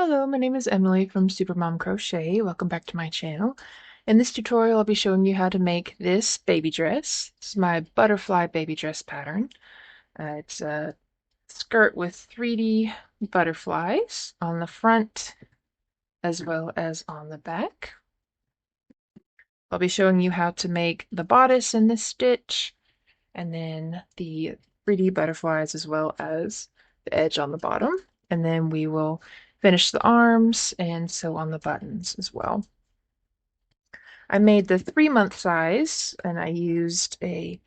Hello, my name is Emily from SuperMomCrochet. Welcome back to my channel. In this tutorial, I'll be showing you how to make this baby dress. This is my butterfly baby dress pattern. It's a skirt with 3D butterflies on the front as well as on the back. I'll be showing you how to make the bodice in this stitch and then the 3D butterflies as well as the edge on the bottom. And then we will finish the arms and sew on the buttons as well. I made the 3-month size and I used an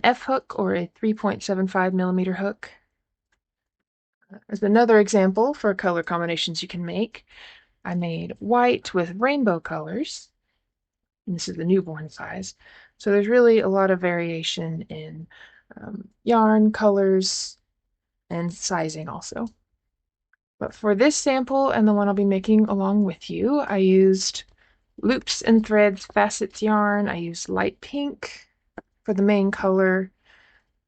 F hook or a 3.75mm hook. As another example for color combinations you can make, I made white with rainbow colors. And this is the newborn size. So there's really a lot of variation in yarn, colors, and sizing also. But for this sample and the one I'll be making along with you, I used Loops and Threads Facets yarn. I used light pink for the main color.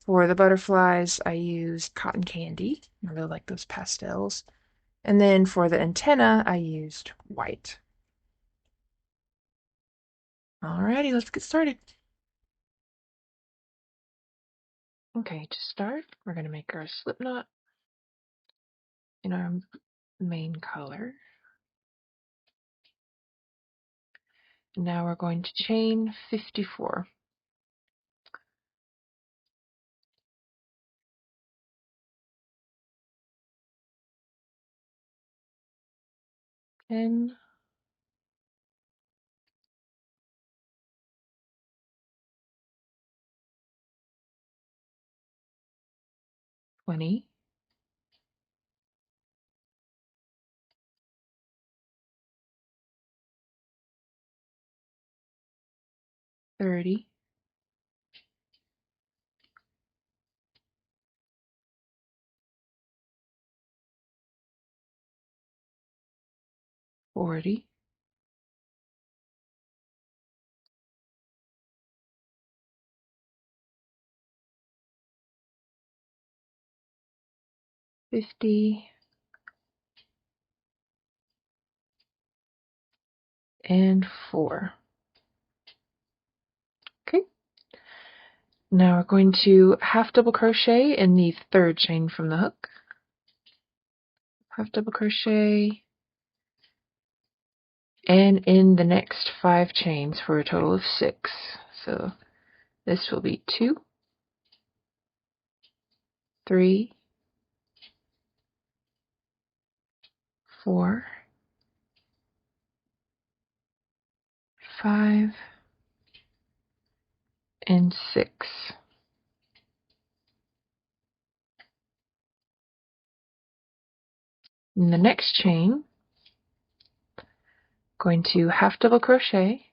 For the butterflies, I used Cotton Candy. I really like those pastels. And then for the antenna, I used white. Alrighty, let's get started. Okay, to start, we're going to make our slip knot in our main color. Now we're going to chain 54. Ten, 20, 30, 40, 50, and 4. Okay, now we're going to half double crochet in the third chain from the hook. Half double crochet, and in the next 5 chains for a total of 6. So this will be 2, 3, 4, 5, and 6. In the next chain, going to half double crochet,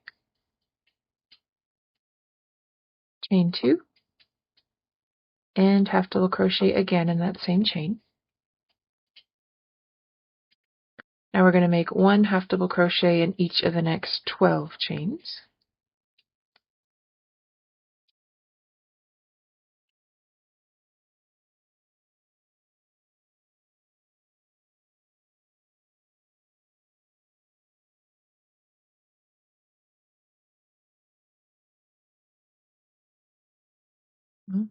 chain 2, and half double crochet again in that same chain. Now we're going to make 1 half double crochet in each of the next 12 chains. Mm-hmm.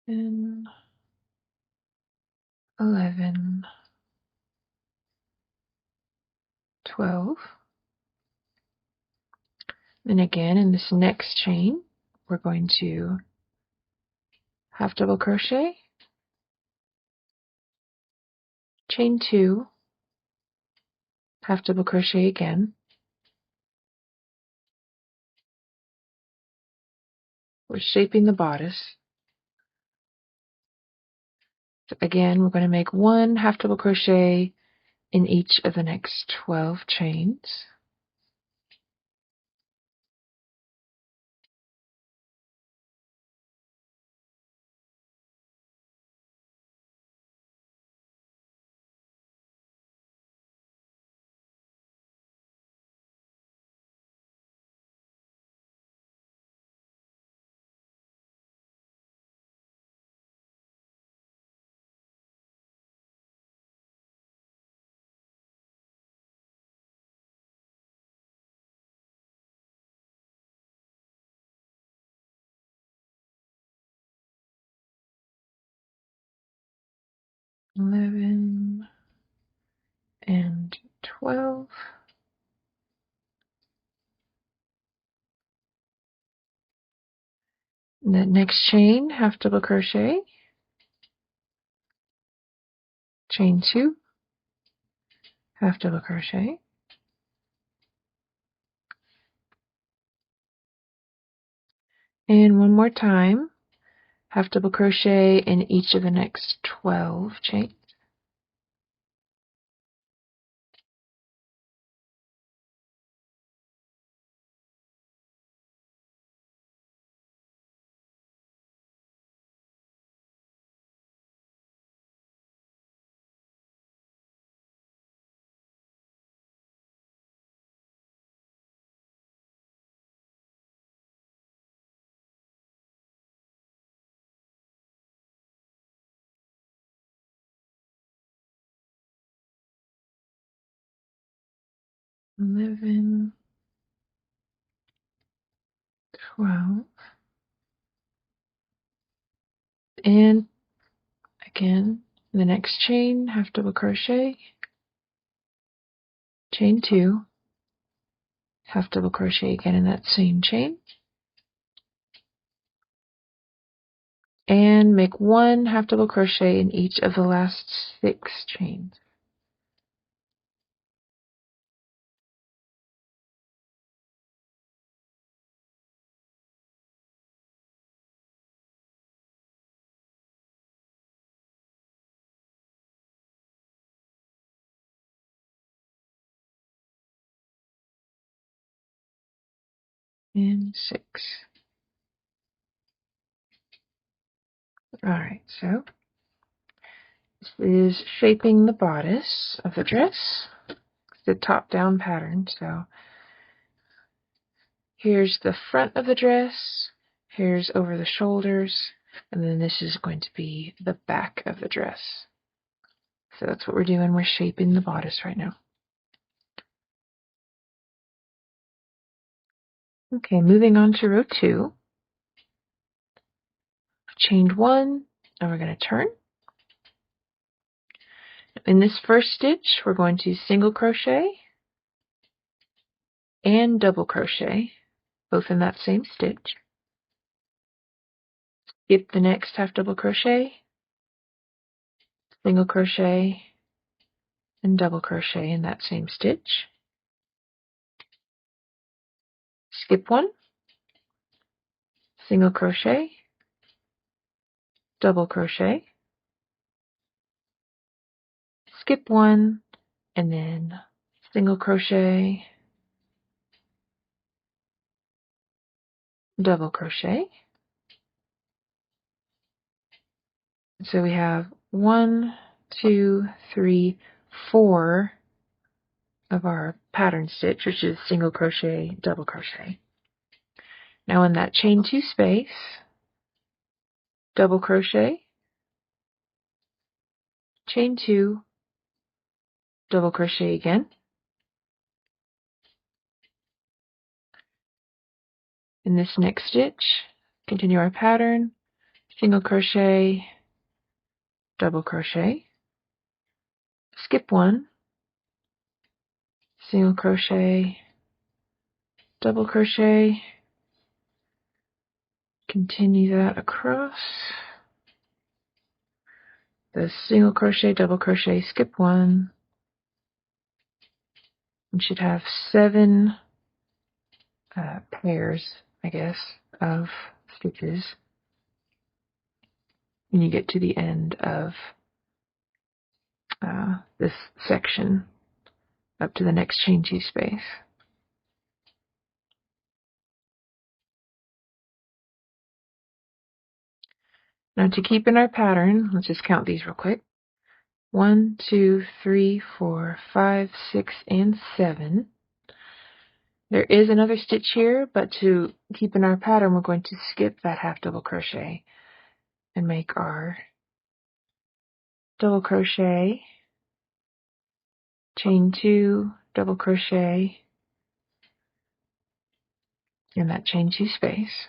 And 11, 12. Then again in this next chain, we're going to half double crochet, chain 2, half double crochet again. We're shaping the bodice. So again, we're going to make 1 half double crochet in each of the next 12 chains. 11 and 12. And the next chain, half double crochet, chain 2, half double crochet, and one more time, half double crochet in each of the next 12 chains. Eleven, 12, and again, the next chain, half double crochet, chain 2, half double crochet again in that same chain, and make 1 half double crochet in each of the last 6 chains. And 6. Alright, so this is shaping the bodice of the dress. It's the top-down pattern, so here's the front of the dress, here's over the shoulders, and then this is going to be the back of the dress. So that's what we're doing. We're shaping the bodice right now. Okay, moving on to row 2. Chained 1, and we're going to turn. In this first stitch, we're going to single crochet and double crochet, both in that same stitch. Skip the next half double crochet, single crochet, and double crochet in that same stitch. Skip 1, single crochet, double crochet, skip 1, and then single crochet, double crochet. So we have 1, 2, 3, 4 of our pattern stitch, which is single crochet, double crochet. Now in that chain 2 space, double crochet, chain 2, double crochet again. In this next stitch, continue our pattern, single crochet, double crochet, skip 1, single crochet, double crochet, continue that across, the single crochet, double crochet, skip 1, and should have 7 pairs, I guess, of stitches when you get to the end of this section up to the next chain 2 space. Now to keep in our pattern, let's just count these real quick. 1, 2, 3, 4, 5, 6, and 7. There is another stitch here, but to keep in our pattern, we're going to skip that half double crochet and make our double crochet, chain 2, double crochet in that chain 2 space.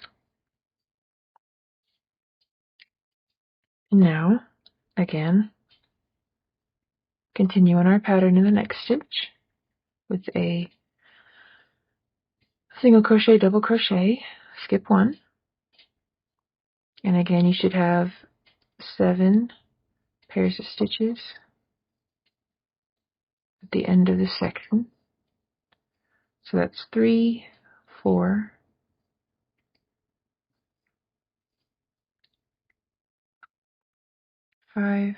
Now, again, Continue on our pattern in the next stitch with a single crochet, double crochet, skip 1, and again you should have 7 pairs of stitches at the end of this section. So that's 3, 4, 5,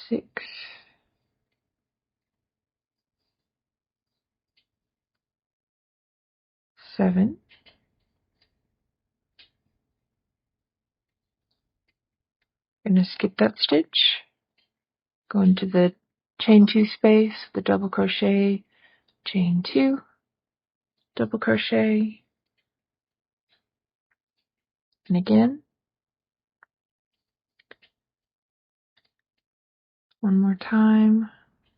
6, 7, I'm going to skip that stitch, go into the chain 2 space, the double crochet, chain 2, double crochet, and again, one more time,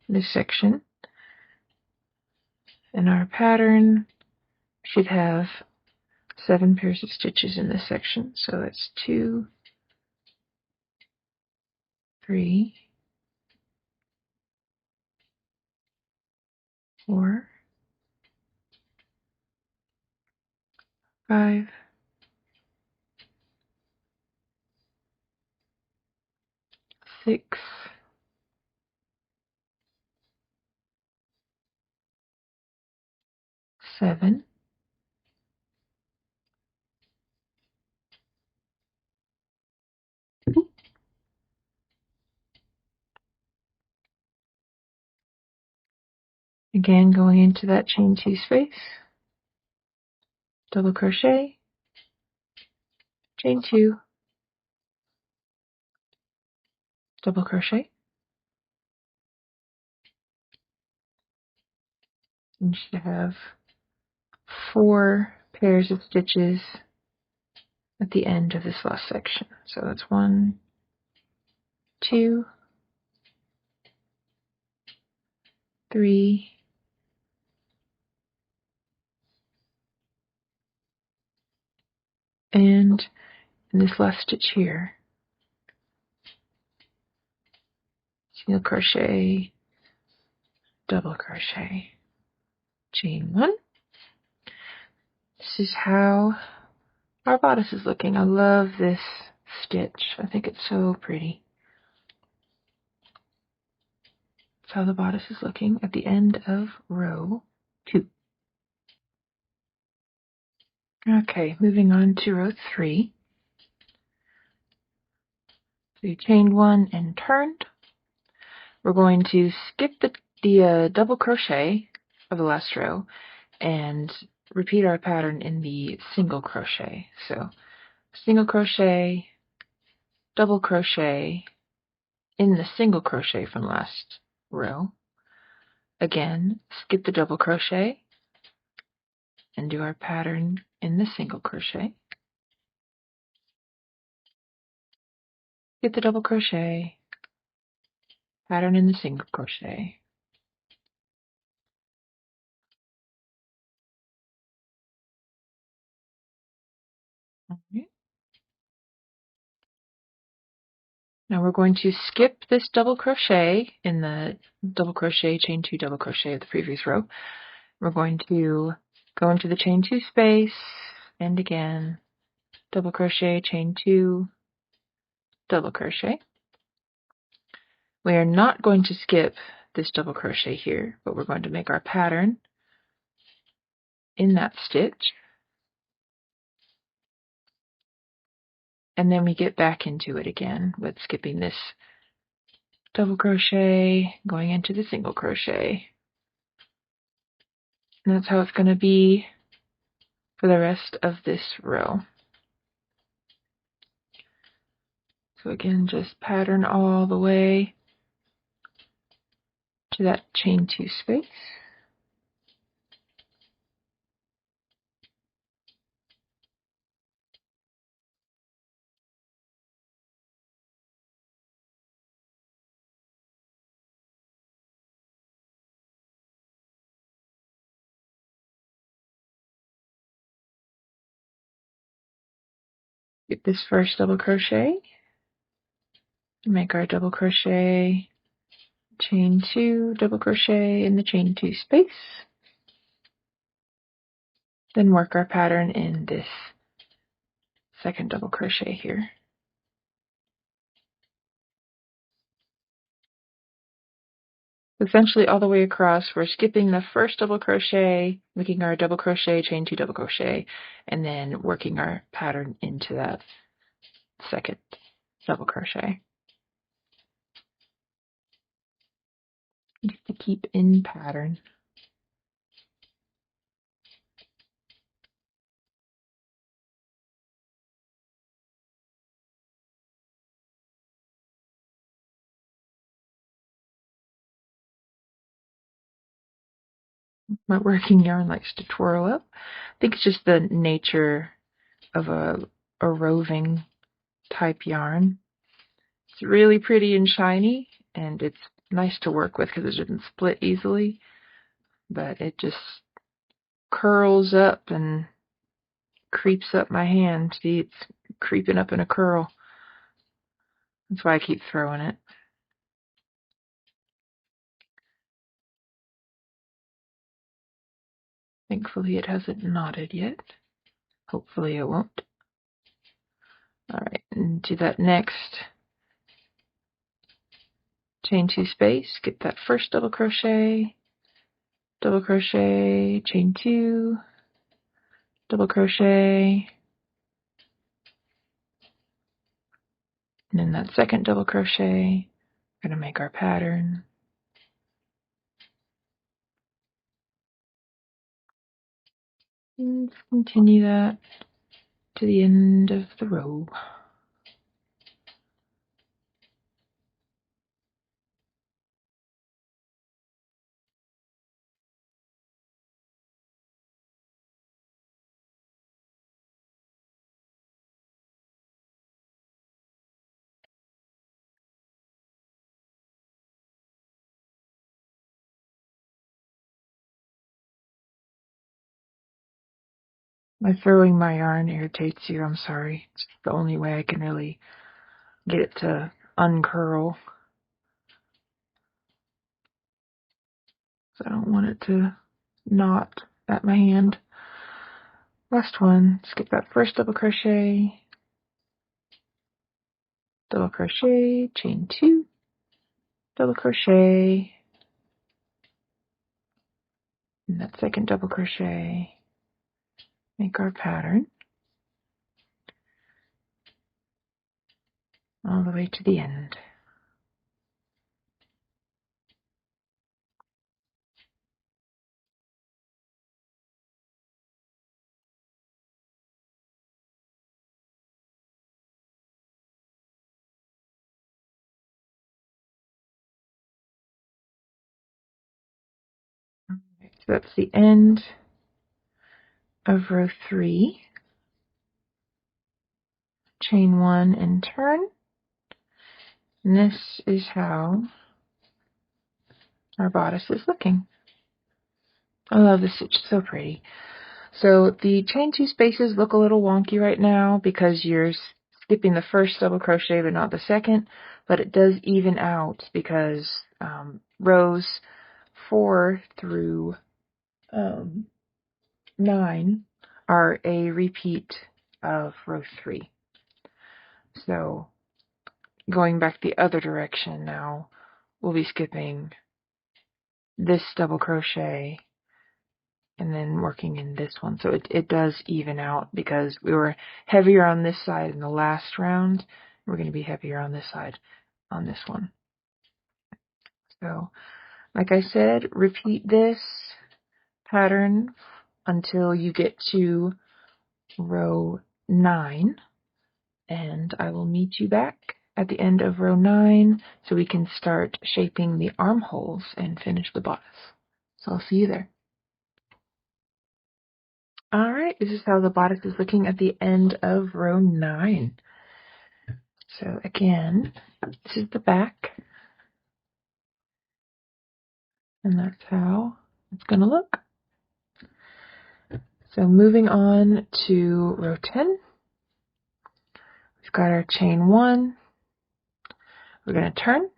this section, and our pattern should have 7 pairs of stitches in this section, so that's 2, 3, 4, 5, 6, 7, again going into that chain 2 space, double crochet, chain 2, double crochet, and you should have 4 pairs of stitches at the end of this last section. So that's 1, 2, 3, and in this last stitch here, single crochet, double crochet, chain 1. This is how our bodice is looking. I love this stitch. I think it's so pretty. That's how the bodice is looking at the end of row 2. Okay, moving on to row 3. So you chained 1 and turned. We're going to skip the double crochet of the last row and repeat our pattern in the single crochet. So single crochet, double crochet in the single crochet from last row. Again, skip the double crochet and do our pattern in the single crochet. Skip the double crochet, pattern in the single crochet. Okay. Now we're going to skip this double crochet in the double crochet, chain 2, double crochet of the previous row. We're going to go into the chain 2 space and again double crochet, chain 2, double crochet. We are not going to skip this double crochet here, but we're going to make our pattern in that stitch. And then we get back into it again with skipping this double crochet, going into the single crochet. And that's how it's going to be for the rest of this row. So again, just pattern all the way to that chain 2 space. Get this first double crochet, make our double crochet, chain 2, double crochet in the chain 2 space, then work our pattern in this second double crochet here. Essentially all the way across, we're skipping the first double crochet, making our double crochet, chain 2 double crochet, and then working our pattern into that second double crochet. Just to keep in pattern. My working yarn likes to twirl up. I think it's just the nature of a roving type yarn. It's really pretty and shiny, and it's nice to work with because it doesn't split easily, but it just curls up and creeps up my hand. See, it's creeping up in a curl. That's why I keep throwing it. Thankfully it hasn't knotted yet. Hopefully it won't. Alright, and do that next. Chain 2 space, skip that first double crochet, chain 2, double crochet, and then that second double crochet, we're going to make our pattern. And continue that to the end of the row. My throwing my yarn irritates you, I'm sorry. It's the only way I can really get it to uncurl. So I don't want it to knot at my hand. Last one, skip that first double crochet, chain 2, double crochet, and that second double crochet, make our pattern all the way to the end. Okay, so that's the end of row 3. Chain 1 and turn. And this is how our bodice is looking. I love this stitch, it's so pretty. So the chain 2 spaces look a little wonky right now because you're skipping the first double crochet but not the second, but it does even out because rows 4 through 9 are a repeat of row 3. So going back the other direction now, we'll be skipping this double crochet and then working in this one. So it does even out because we were heavier on this side in the last round. We're going to be heavier on this side on this one. So, like I said, repeat this pattern until you get to row 9, and I will meet you back at the end of row 9 so we can start shaping the armholes and finish the bodice. So I'll see you there. Alright, this is how the bodice is looking at the end of row 9. So again, this is the back, and that's how it's going to look. So moving on to row 10. We've got our chain 1. We're going to turn.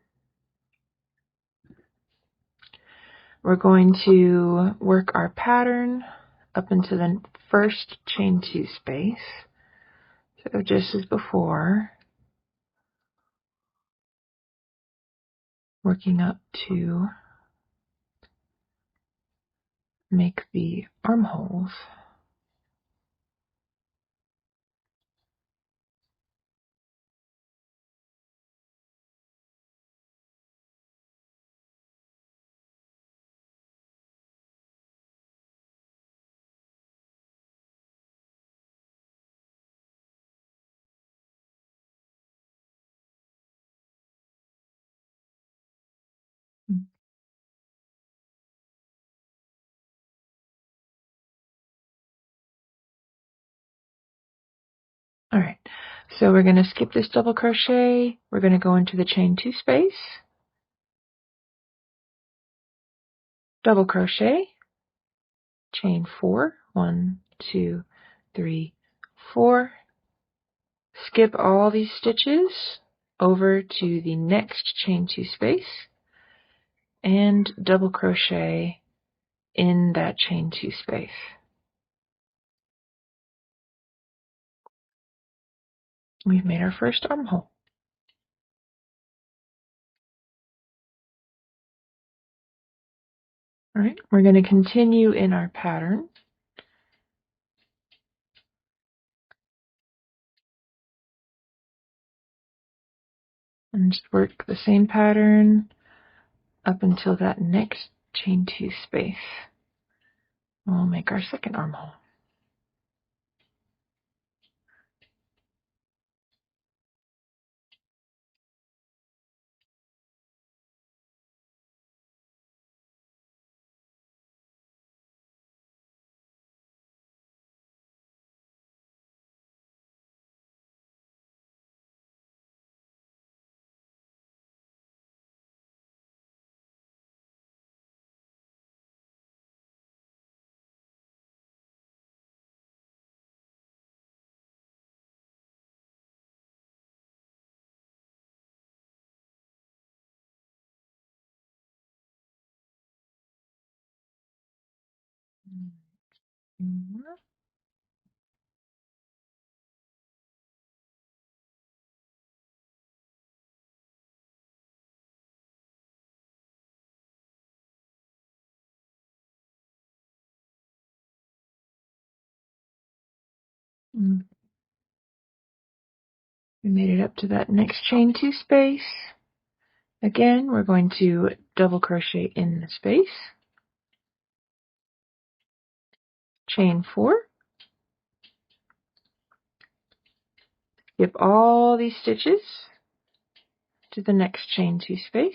We're going to work our pattern up into the first chain 2 space. So just as before, working up to make the armholes. Alright, so we're going to skip this double crochet. We're going to go into the chain 2 space, double crochet, chain 4, 1, 2, 3, 4. Skip all these stitches over to the next chain 2 space and double crochet in that chain 2 space. We've made our first armhole. All right, we're going to continue in our pattern. And just work the same pattern up until that next chain 2 space. We'll make our second armhole. We made it up to that next chain 2 space. Again, we're going to double crochet in the space, chain 4, skip all these stitches to the next chain 2 space,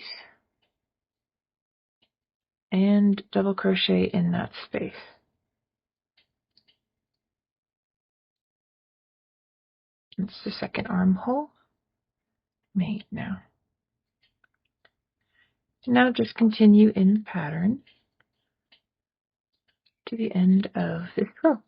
and double crochet in that space. It's the second armhole made now. Now just continue in the pattern to the end of this row.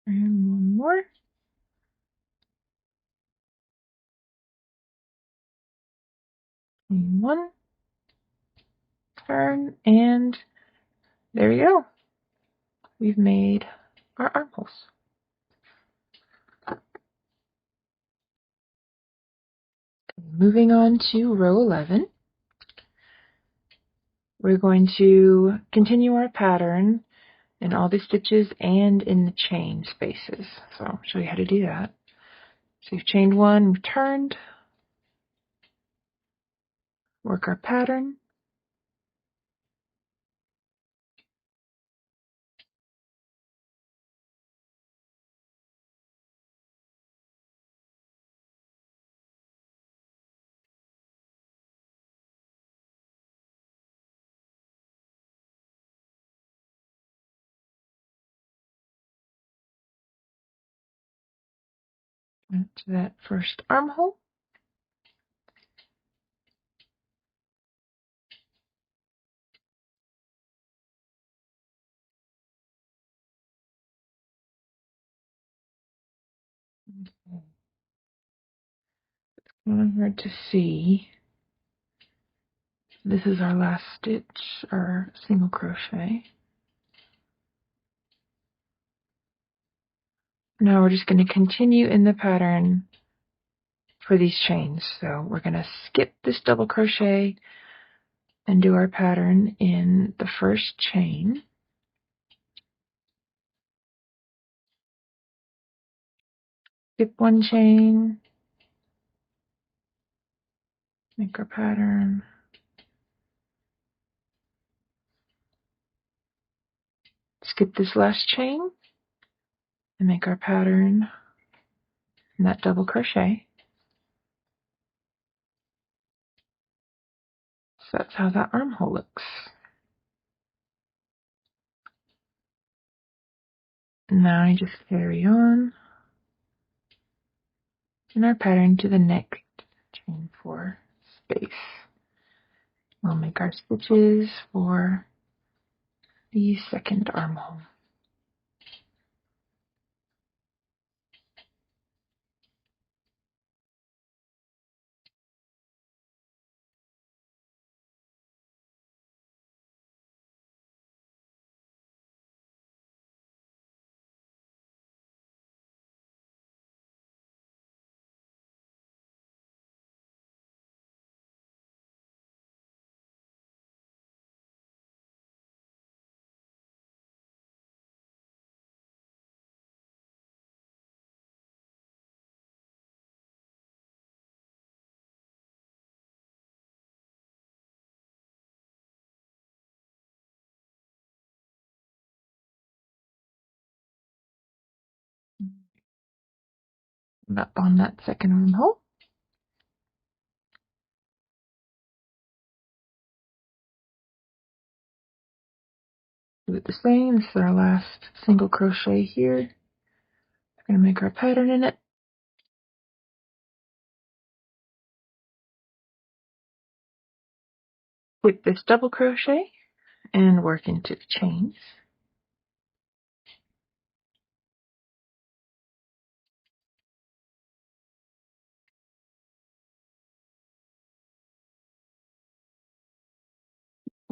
And one more. And one. Turn, and there we go. We've made our armholes. Moving on to row 11. We're going to continue our pattern in all the stitches and in the chain spaces. So I'll show you how to do that. So we've chained 1, we've turned, work our pattern, into that first armhole. Okay. It's kind of hard to see. This is our last stitch, our single crochet. Now we're just going to continue in the pattern for these chains. So we're going to skip this double crochet and do our pattern in the first chain. Skip one chain, make our pattern. Skip this last chain and make our pattern in that double crochet. So that's how that armhole looks. Now I just carry on in our pattern to the next chain 4 space. We'll make our stitches for the second armhole. Up on that second armhole. Do it the same. This is our last single crochet here. We're going to make our pattern in it. Skip this double crochet and work into the chains.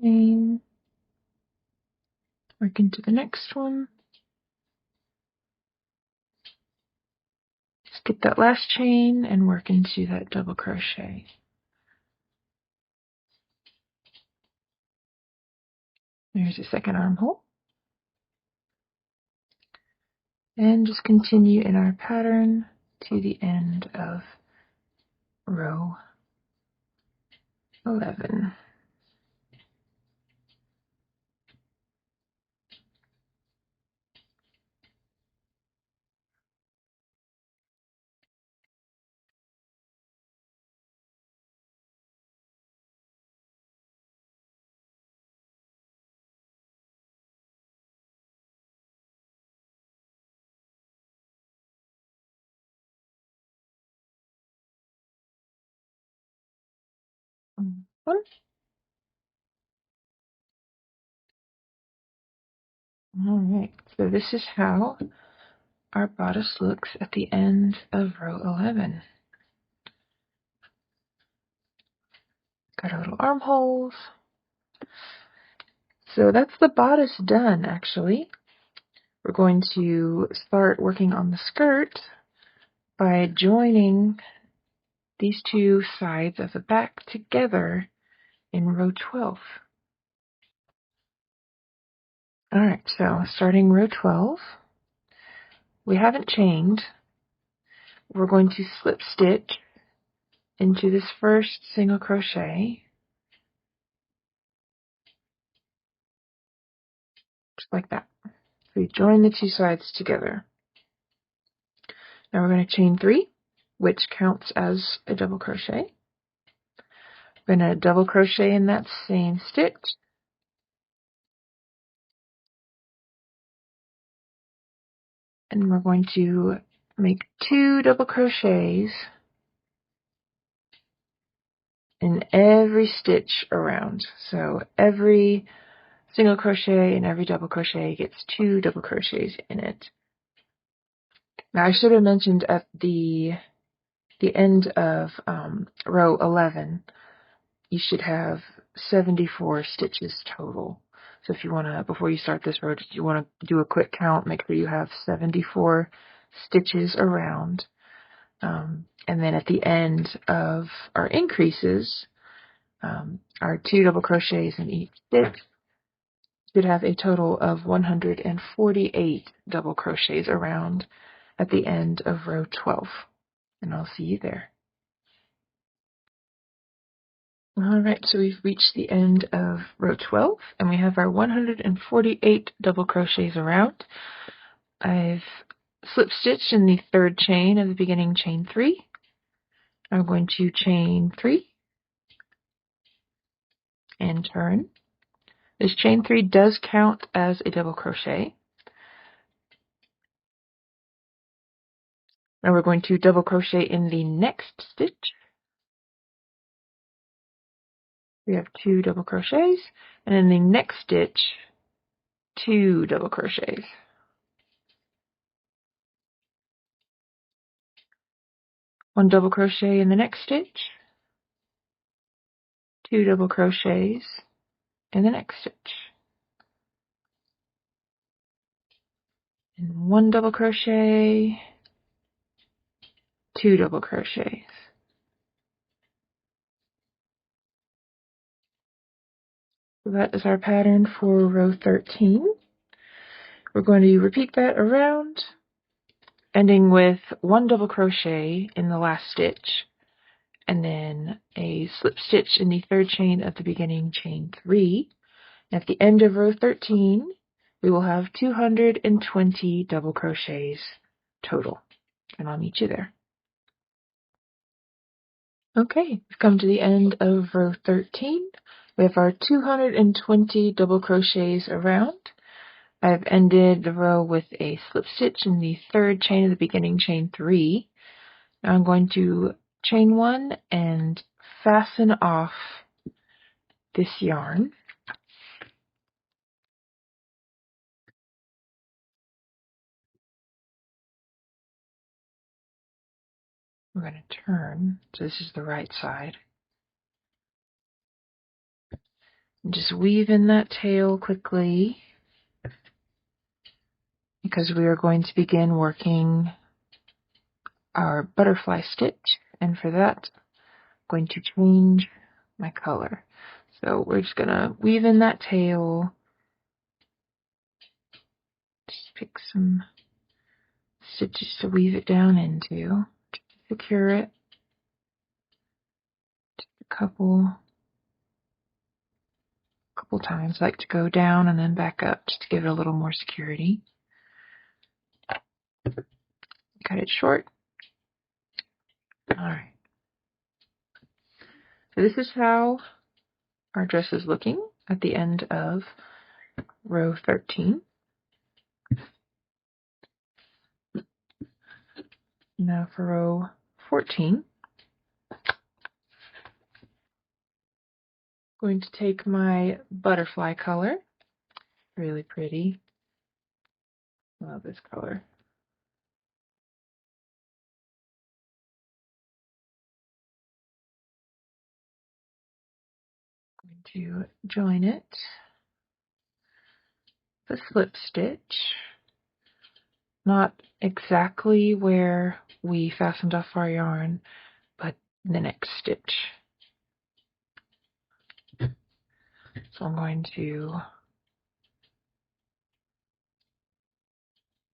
Chain. Work into the next one. Skip that last chain and work into that double crochet. There's the second armhole. And just continue in our pattern to the end of row 11. All right, so this is how our bodice looks at the end of row 11. Got our little armholes. So that's the bodice done, actually. We're going to start working on the skirt by joining these two sides of the back together in row 12. Alright, so starting row 12, we haven't chained. We're going to slip stitch into this first single crochet, just like that. So we join the two sides together. Now we're going to chain 3, which counts as a double crochet. We're going to double crochet in that same stitch. And we're going to make 2 double crochets in every stitch around. So every single crochet and every double crochet gets 2 double crochets in it. Now I should have mentioned at the end of row 11, you should have 74 stitches total. So if you want to, before you start this row, you want to do a quick count, make sure you have 74 stitches around. And then at the end of our increases, our 2 double crochets in each stitch should have a total of 148 double crochets around at the end of row 12. And I'll see you there. Alright, so we've reached the end of row 12, and we have our 148 double crochets around. I've slip stitched in the 3rd chain of the beginning chain 3. I'm going to chain 3 and turn. This chain 3 does count as a double crochet. Now we're going to double crochet in the next stitch. We have 2 double crochets, and in the next stitch, 2 double crochets. 1 double crochet in the next stitch, 2 double crochets in the next stitch, and 1 double crochet, 2 double crochets. So that is our pattern for row 13. We're going to repeat that around, ending with 1 double crochet in the last stitch, and then a slip stitch in the 3rd chain of the beginning chain 3. At the end of row 13, we will have 220 double crochets total, and I'll meet you there. Okay, we've come to the end of row 13. We have our 220 double crochets around. I've ended the row with a slip stitch in the 3rd chain of the beginning chain 3. Now I'm going to chain 1 and fasten off this yarn. We're going to turn, so this is the right side. And just weave in that tail quickly, because we are going to begin working our butterfly stitch, and for that I'm going to change my color. So we're just going to weave in that tail, just pick some stitches to weave it down into, to secure it. Just a couple times. I like to go down and then back up just to give it a little more security. Cut it short. Alright. So this is how our dress is looking at the end of row 13. Now for row 14, I'm going to take my butterfly color, really pretty, love this color. I'm going to join it, the slip stitch, not exactly where we fastened off our yarn, but the next stitch. So I'm going to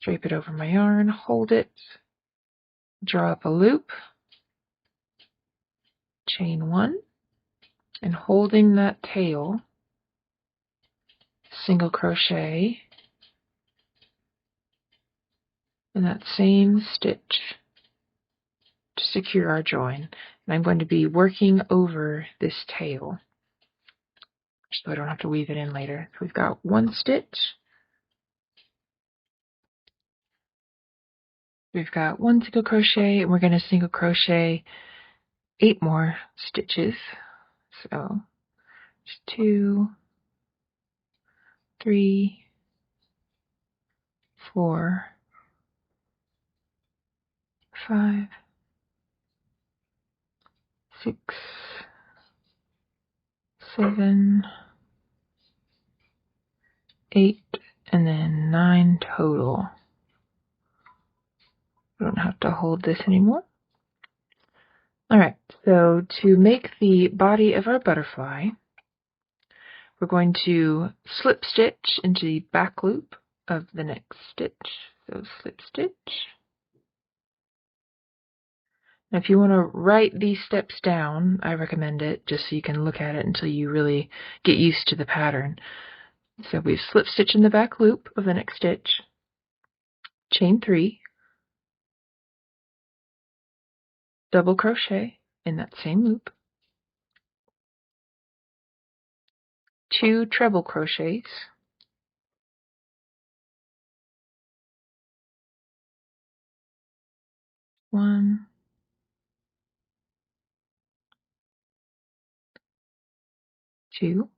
drape it over my yarn, hold it, draw up a loop, chain 1, and holding that tail, single crochet in that same stitch to secure our join. And I'm going to be working over this tail so I don't have to weave it in later. So we've got 1 stitch, We've got 1 single crochet, and we're going to single crochet 8 more stitches. So just 2, 3, 4, 5, 6, 7, 8, and then 9 total. We don't have to hold this anymore. Alright, so to make the body of our butterfly, we're going to slip stitch into the back loop of the next stitch. So slip stitch. Now if you want to write these steps down, I recommend it just so you can look at it until you really get used to the pattern. So we've slip stitch in the back loop of the next stitch, chain 3, double crochet in that same loop, 2 treble crochets, 1, 2,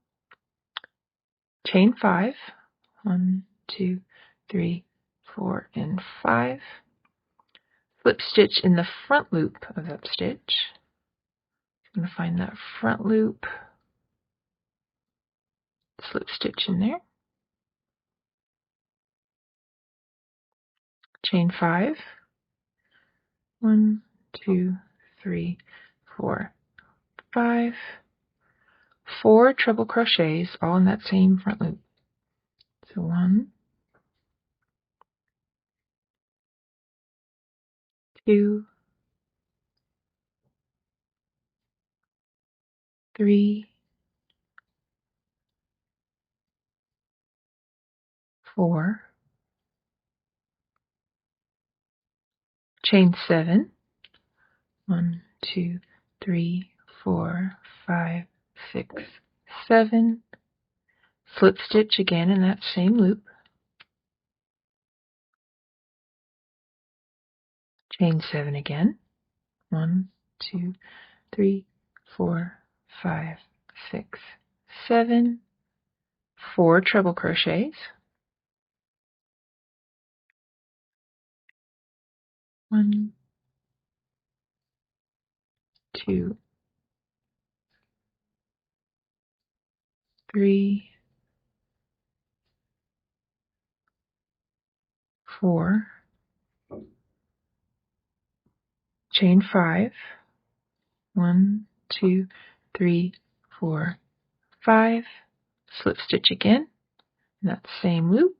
chain 5, 1, 2, 3, 4, and 5, slip stitch in the front loop of that stitch. I'm going to find that front loop, slip stitch in there, chain 5, 1, 2, 3, 4, 5, 4 treble crochets all in that same front loop. So 1, 2, 3, 4, chain 7, 1, 2, 3, 4, 5, 6, 7, slip stitch again in that same loop, chain 7 again, 1, 2, 3, 4, 5, 6, 7, 4 treble crochets, 1, 2, 3, 4, chain 5, 1, 2, 3, 4, 5, slip stitch again in that same loop,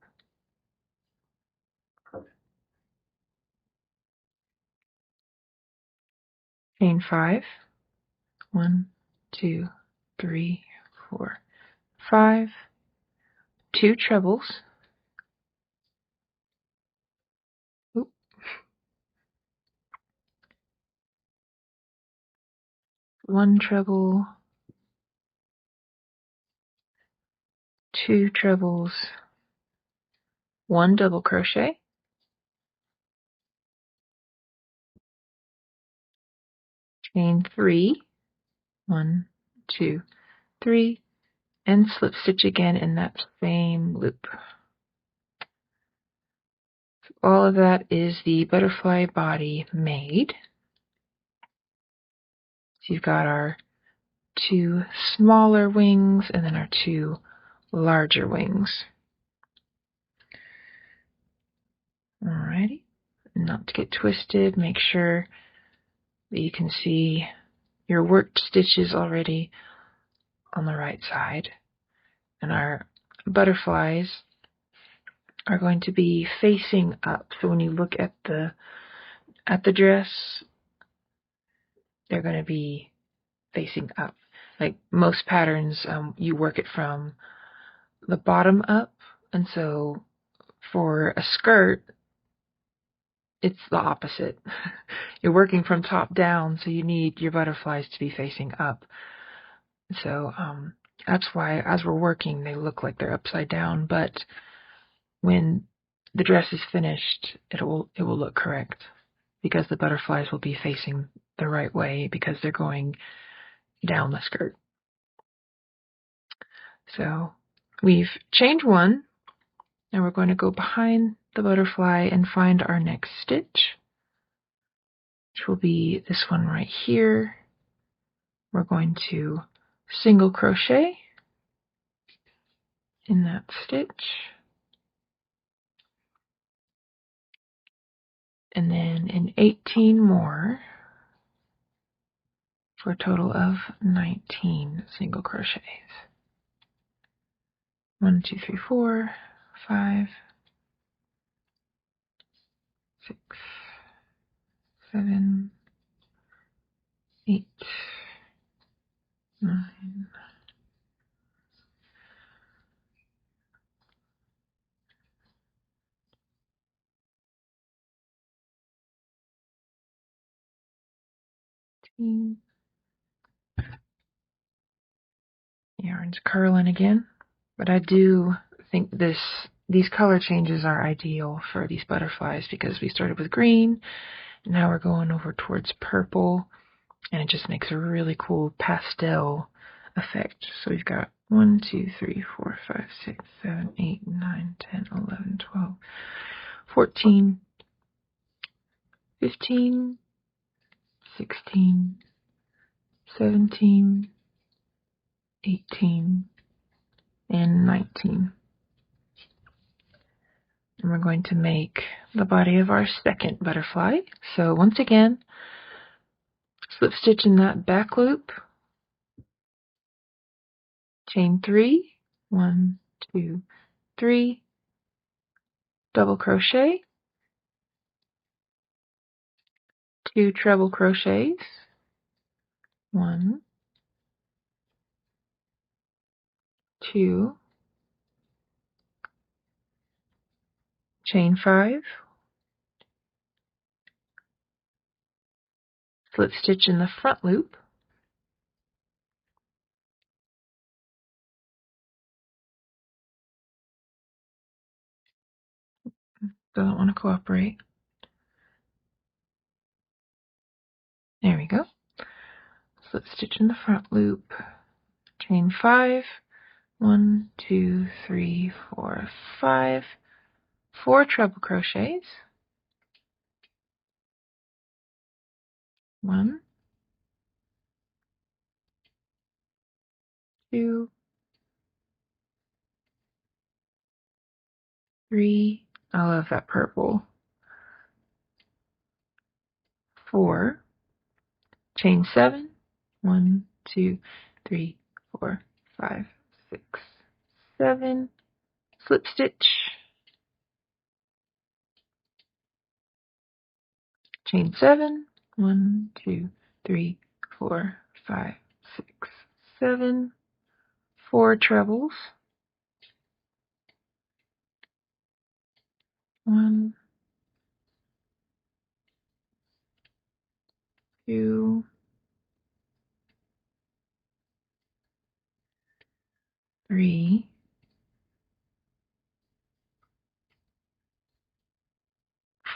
chain 5, 1, 2, 3, 4, 5, 2 trebles, 1 treble, 2 trebles, 1 double crochet, chain 3, 1, 2, 3, and slip stitch again in that same loop. All of that is the butterfly body made. So you've got our 2 smaller wings and then our 2 larger wings. Alrighty, not to get twisted, make sure that you can see your worked stitches already on the right side. And our butterflies are going to be facing up. So when you look at the dress, they're going to be facing up. Like most patterns, you work it from the bottom up, and so for a skirt, it's the opposite. You're working from top down, so you need your butterflies to be facing up. So that's why as we're working, they look like they're upside down, but when the dress is finished, it will look correct, because the butterflies will be facing the right way because they're going down the skirt. So we've chained one. Now we're going to go behind the butterfly and find our next stitch, which will be this one right here. We're going to single crochet in that stitch, and then in 18 more for a total of 19 single crochets. 1, 2, 3, 4, 5, 6, 7, 8, 9, 10. The yarn's curling again, but I do think these color changes are ideal for these butterflies because we started with green, and now we're going over towards purple, and it just makes a really cool pastel effect. So we've got 1, 2, 3, 4, 5, 6, 7, 8, 9, 10, 11, 12, 14, 15, 16, 17, 18, and 19. And we're going to make the body of our second butterfly. So once again, slip stitch in that back loop, chain 3, 1, 2, 3, double crochet, 2 treble crochets, 1, 2, chain 5, slip stitch in the front loop, doesn't want to cooperate. There we go. Slip stitch in the front loop, chain 5, 1, 2, 3, 4, 5, 4 treble crochets, 1, 2, 3, I love that purple, 4, chain 7, 1, 2, 3, 4, 5, 6, 7, slip stitch, chain 7, 1, 2, 3, 4, 5, 6, 7, 4 trebles, 1, 2, 3,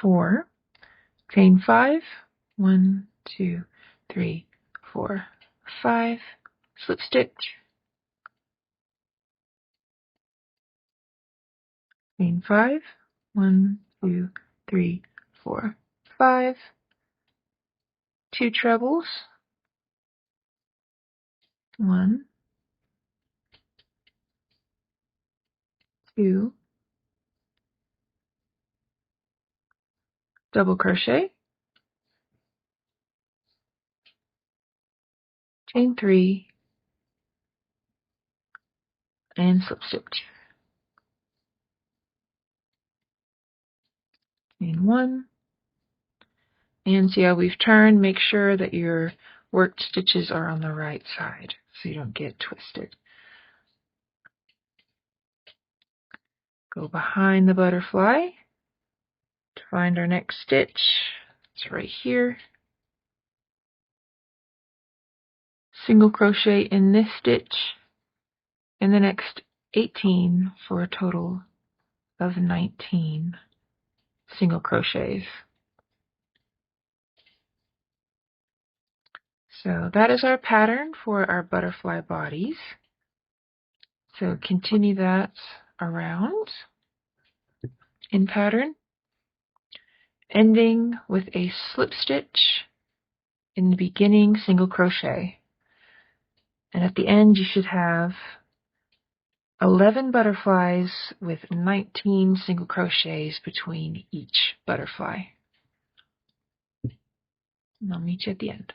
4, chain 5, 1, 2, 3, 4, 5, slip stitch, chain 5, 1, 2, 3, 4, 5, 2 trebles, 1, 2, double crochet, chain 3, and slip stitch, chain 1, and see how we've turned. Make sure that your worked stitches are on the right side so you don't get twisted. Go behind the butterfly to find our next stitch. It's right here. Single crochet in this stitch and the next 18 for a total of 19 single crochets. So that is our pattern for our butterfly bodies. So continue that around in pattern, ending with a slip stitch in the beginning single crochet. And at the end you should have 11 butterflies with 19 single crochets between each butterfly. And I'll meet you at the end.